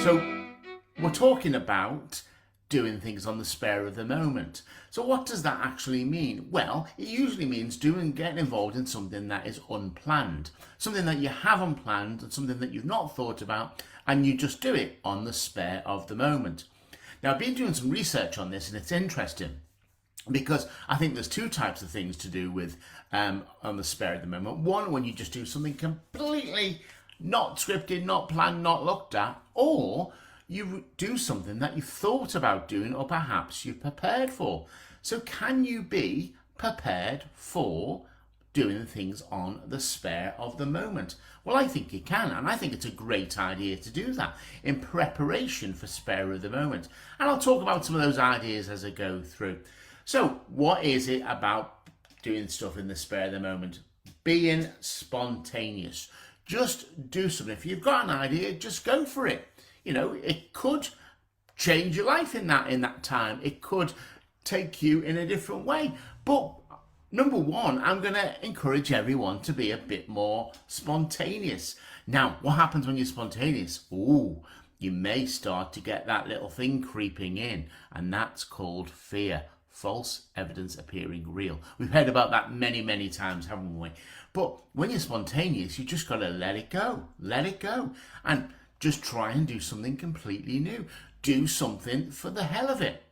So we're talking about doing things on the spur of the moment. So what does that actually mean? Well, it usually means getting involved in something that is unplanned, something that you haven't planned and something that you've not thought about, and you just do it on the spur of the moment. Now, I've been doing some research on this and it's interesting because I think there's two types of things to do with on the spur of the moment. One, when you just do something completely not scripted, not planned, not looked at, or you do something that you thought about doing or perhaps you prepared for. So can you be prepared for doing things on the spur of the moment? Well, I think you can, and I think it's a great idea to do that in preparation for spur of the moment. And I'll talk about some of those ideas as I go through. So what is it about doing stuff in the spur of the moment? Being spontaneous. Just do something. If you've got an idea, just go for it. You know, it could change your life in that time. It could take you in a different way. But number one, I'm going to encourage everyone to be a bit more spontaneous. Now, what happens when you're spontaneous? Ooh, you may start to get that little thing creeping in, and that's called fear. False evidence appearing real. We've heard about that many, many times, haven't we? But when you're spontaneous, you just got to let it go. Let it go. And just try and do something completely new. Do something for the hell of it.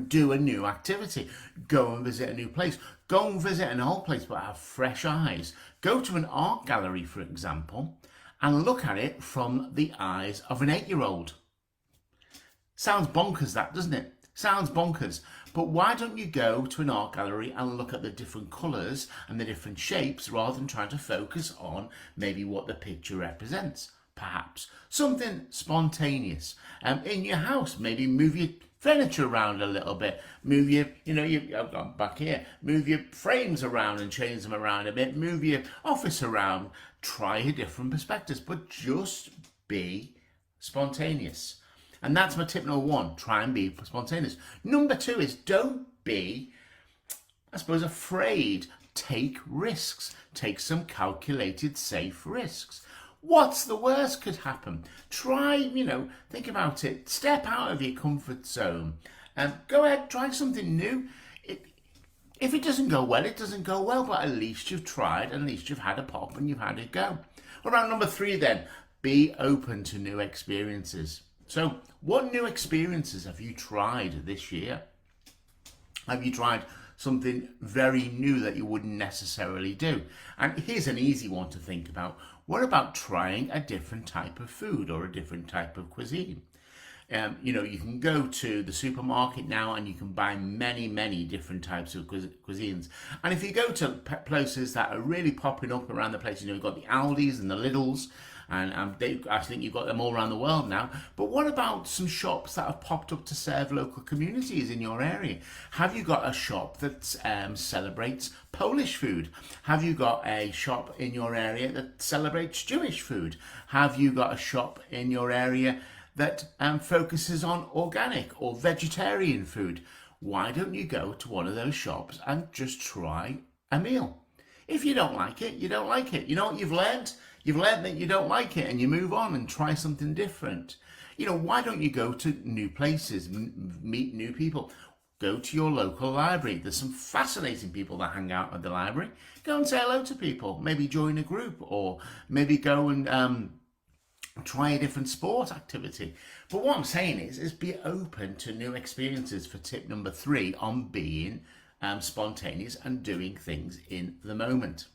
Do a new activity. Go and visit a new place. Go and visit an old place, but have fresh eyes. Go to an art gallery, for example, and look at it from the eyes of an 8-year-old. Sounds bonkers, that, doesn't it? Sounds bonkers. But why don't you go to an art gallery and look at the different colours and the different shapes rather than trying to focus on maybe what the picture represents? Perhaps something spontaneous. In your house, maybe move your furniture around a little bit. Move I've gone back here. Move your frames around and change them around a bit. Move your office around. Try different perspectives, but just be spontaneous. And that's my tip number one. Try and be spontaneous. Number two is don't be, I suppose, afraid. Take risks. Take some calculated, safe risks. What's the worst could happen? Try, think about it. Step out of your comfort zone. Go ahead, try something new. If it doesn't go well, it doesn't go well, but at least you've tried, and at least you've had a pop and you've had a go. What about number three then? Be open to new experiences. So what new experiences have you tried this year? Have you tried something very new that you wouldn't necessarily do? And here's an easy one to think about. What about trying a different type of food or a different type of cuisine? You can go to the supermarket now and you can buy many, many different types of cuisines. And if you go to places that are really popping up around the place, you've got the Aldis and the Lidls, and I think you've got them all around the world now. But what about some shops that have popped up to serve local communities in your area? Have you got a shop that celebrates Polish food? Have you got a shop in your area that celebrates Jewish food? Have you got a shop in your area that focuses on organic or vegetarian food? Why don't you go to one of those shops and just try a meal? If you don't like it, you don't like it. You know what you've learned? You've learned that you don't like it and you move on and try something different. Why don't you go to new places, meet new people? Go to your local library. There's some fascinating people that hang out at the library. Go and say hello to people. Maybe join a group, or maybe go and try a different sport activity. But what I'm saying is be open to new experiences for tip number 3 on being spontaneous and doing things in the moment.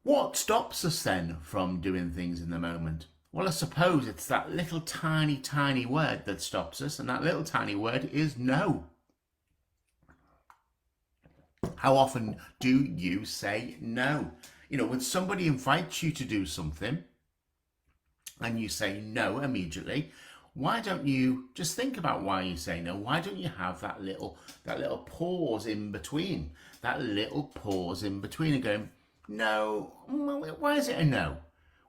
What stops us then from doing things in the moment? Well, I suppose it's that little tiny, tiny word that stops us, and that little tiny word is no. How often do you say no? When somebody invites you to do something and you say no immediately, why don't you just think about why you say no? Why don't you have that little pause in between? That little pause in between and going, no, why is it a no?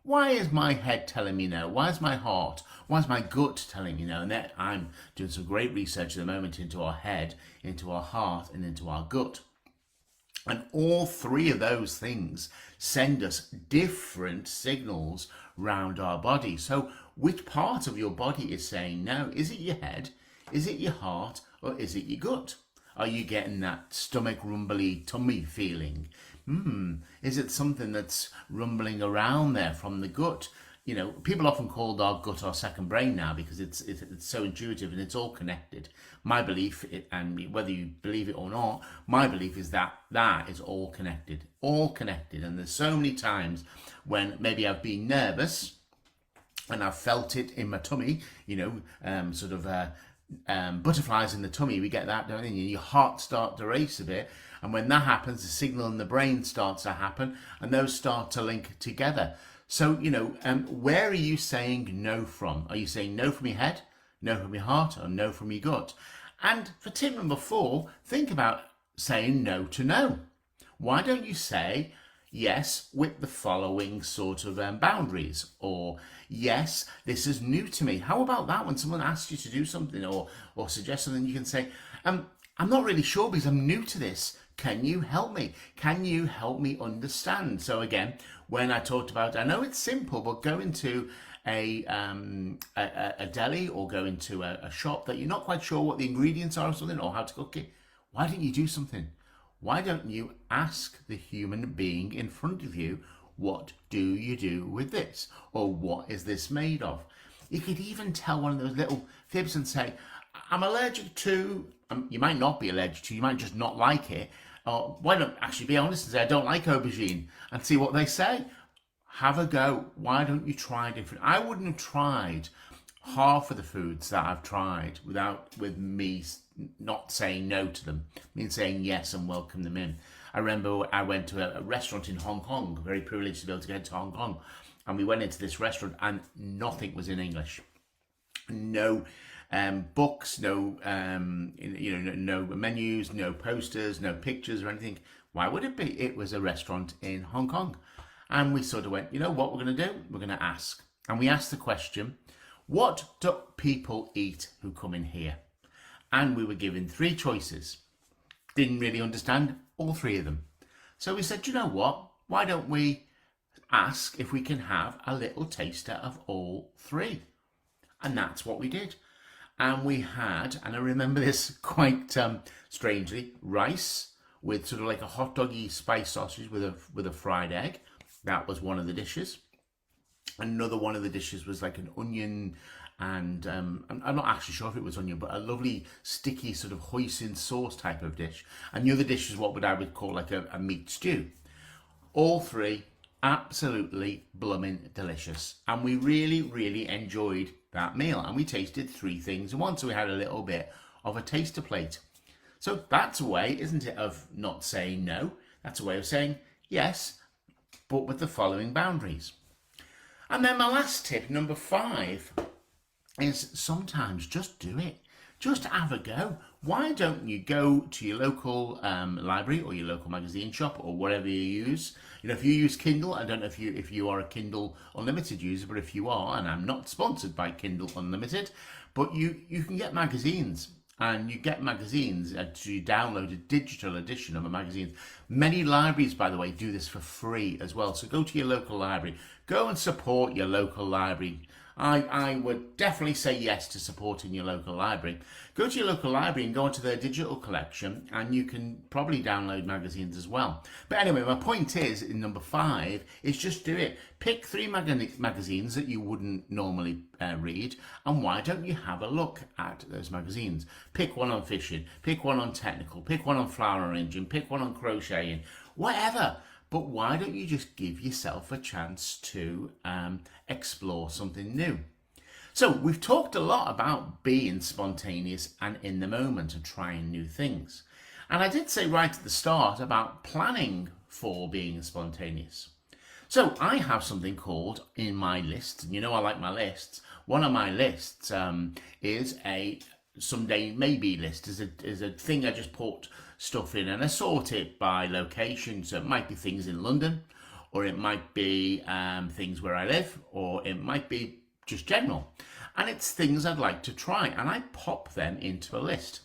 Why is my head telling me no? Why is my heart, why is my gut telling me no? And that I'm doing some great research at the moment into our head, into our heart, and into our gut. And all three of those things send us different signals round our body. So which part of your body is saying no? Is it your head? Is it your heart? Or is it your gut? Are you getting that stomach rumbly tummy feeling? Is it something that's rumbling around there from the gut? You know, people often call our gut our second brain now because it's so intuitive and it's all connected. My belief, and whether you believe it or not, my belief is that that is all connected. And there's so many times when maybe I've been nervous and I've felt it in my tummy, butterflies in the tummy. We get that, don't we? And your heart starts to race a bit. And when that happens, the signal in the brain starts to happen and those start to link together. So, where are you saying no from? Are you saying no from your head, no from your heart, or no from your gut? And for tip number 4, think about saying no to no. Why don't you say yes with the following sort of boundaries? Or yes, this is new to me. How about that when someone asks you to do something or suggest something, you can say, I'm not really sure because I'm new to this. Can you help me? Can you help me understand? So again, when I talked about, I know it's simple, but go into a deli or go into a shop that you're not quite sure what the ingredients are or something, or how to cook it. Why don't you do something? Why don't you ask the human being in front of you, what do you do with this? Or what is this made of? You could even tell one of those little fibs and say, I'm allergic to, you might not be allergic to, you might just not like it. Or why not actually be honest and say, I don't like aubergine, and see what they say. Have a go. Why don't you try different? I wouldn't have tried half of the foods that I've tried with me not saying no to them, me saying yes and welcome them in. I remember I went to a restaurant in Hong Kong, very privileged to be able to get to Hong Kong, and we went into this restaurant and nothing was in English. No books, no no menus, no posters, no pictures or anything. Why would it be? It was a restaurant in Hong Kong. And we sort of went, you know what we're going to do? We're going to ask. And we asked the question, what do people eat who come in here? And we were given 3 choices. Didn't really understand all 3 of them. So we said, you know what? Why don't we ask if we can have a little taster of all 3? And that's what we did. And we had, and I remember this quite strangely, rice with sort of like a hot doggy spice sausage with a fried egg. That was one of the dishes. Another one of the dishes was like an onion and I'm not actually sure if it was onion, but a lovely sticky sort of hoisin sauce type of dish. And the other dish is what I would call like a meat stew. All 3 absolutely blooming delicious. And we really, really enjoyed that meal. And we tasted 3 things in one. So we had a little bit of a taster plate. So that's a way, isn't it, of not saying no. That's a way of saying yes, but with the following boundaries. And then my last tip, number 5, is sometimes just do it. Just have a go. Why don't you go to your local library or your local magazine shop or whatever you use? If you use Kindle, I don't know if you are a Kindle Unlimited user, but if you are, and I'm not sponsored by Kindle Unlimited, but you can get magazines. And you get magazines to download a digital edition of a magazine. Many libraries, by the way, do this for free as well. So go to your local library. Go and support your local library. I would definitely say yes to supporting your local library. Go to your local library and go into their digital collection, and you can probably download magazines as well. But anyway, my point is, in number 5, is just do it. Pick 3 magazines that you wouldn't normally read, and why don't you have a look at those magazines? Pick one on fishing, pick one on technical, pick one on flower arranging, pick one on crocheting, whatever. But why don't you just give yourself a chance to explore something new? So we've talked a lot about being spontaneous and in the moment and trying new things. And I did say right at the start about planning for being spontaneous. So I have something called in my list, and I like my lists. One of my lists is a someday maybe list, is a thing I just put stuff in and I sort it by location. So it might be things in London, or it might be things where I live, or it might be just general. And it's things I'd like to try, and I pop them into a list.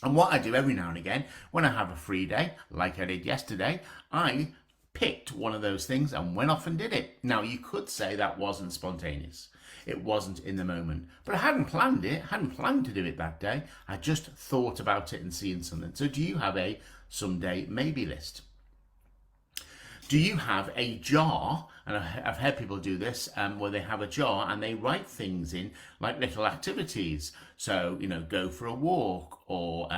And what I do every now and again, when I have a free day, like I did yesterday, I picked one of those things and went off and did it. Now, you could say that wasn't spontaneous. It wasn't in the moment. But I hadn't planned it, hadn't planned to do it that day. I just thought about it and seen something. So do you have a someday maybe list? Do you have a jar? And I've heard people do this, where they have a jar and they write things in like little activities. So, go for a walk, or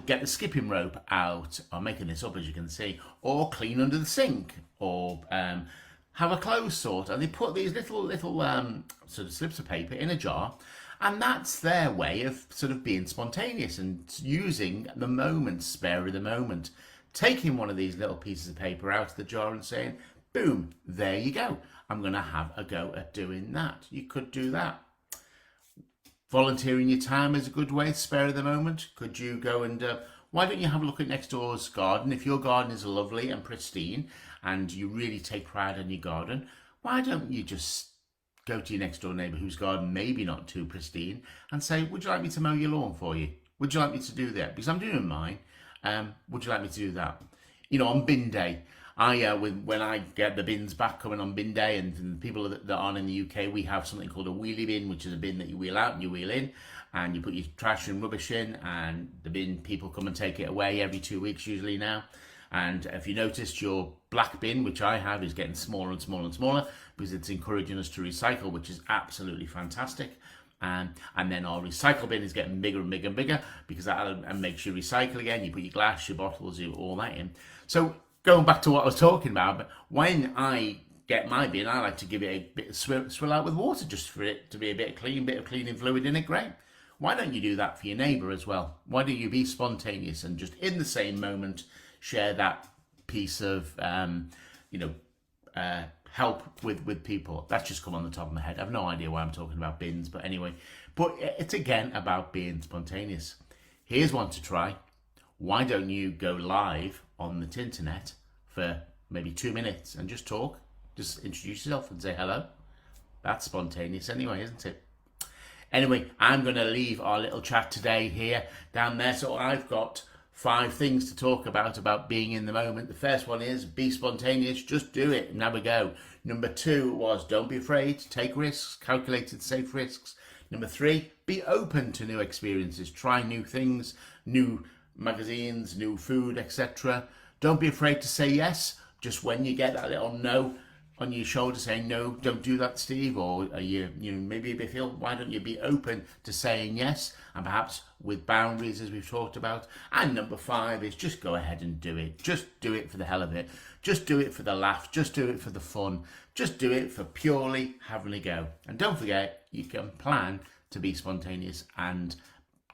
get the skipping rope out. I'm making this up, as you can see, or clean under the sink, or have a clothes sort. And they put these little sort of slips of paper in a jar, and that's their way of sort of being spontaneous and using the moment, spare of the moment. Taking one of these little pieces of paper out of the jar and saying, boom, there you go. I'm going to have a go at doing that. You could do that. Volunteering your time is a good way to spare the moment. Could you go and, why don't you have a look at next door's garden? If your garden is lovely and pristine and you really take pride in your garden, why don't you just go to your next door neighbour whose garden may be not too pristine and say, would you like me to mow your lawn for you? Would you like me to do that? Because I'm doing mine. Would you like me to do that? On bin day, when I get the bins back coming on bin day, and the people that aren't in the UK, we have something called a wheelie bin, which is a bin that you wheel out and you wheel in, and you put your trash and rubbish in, and the bin people come and take it away every 2 weeks usually now. And if you noticed, your black bin, which I have, is getting smaller and smaller and smaller because it's encouraging us to recycle, which is absolutely fantastic. And then our recycle bin is getting bigger and bigger and bigger because that makes you recycle again. You put your glass, your bottles, all that in. So going back to what I was talking about, but when I get my bin, I like to give it a bit of swill out with water just for it to be a bit of cleaning fluid in it. Great. Why don't you do that for your neighbour as well? Why don't you be spontaneous and just in the same moment share that piece of, help with people? That's just come on the top of my head. I have no idea why I'm talking about bins, but anyway. But it's again about being spontaneous. Here's one to try. Why don't you go live on the internet for maybe 2 minutes and just talk? Just introduce yourself and say hello. That's spontaneous anyway, isn't it? Anyway, I'm going to leave our little chat today here down there. So I've got 5 things to talk about being in the moment. The first one is be spontaneous, just do it and have a go. Number 2 was don't be afraid, take risks, calculated safe risks. Number 3, be open to new experiences, try new things, new magazines, new food, etc. Don't be afraid to say yes, just when you get that little no on your shoulder saying, no, don't do that, Steve, or maybe you feel, why don't you be open to saying yes, and perhaps with boundaries, as we've talked about. And number 5 is just go ahead and do it. Just do it for the hell of it. Just do it for the laugh. Just do it for the fun. Just do it for purely having a go. And don't forget, you can plan to be spontaneous and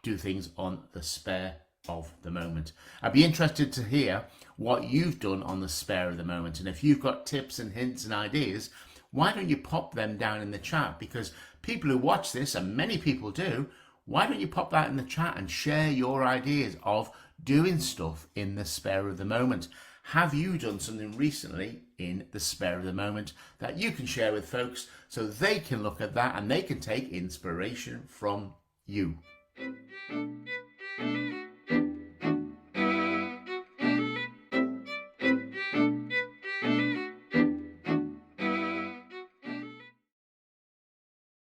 do things on the spare of the moment. I'd be interested to hear what you've done on the spare of the moment, and if you've got tips and hints and ideas, why don't you pop them down in the chat? Because people who watch this, and many people do, why don't you pop that in the chat and share your ideas of doing stuff in the spare of the moment? Have you done something recently in the spare of the moment that you can share with folks so they can look at that and they can take inspiration from you?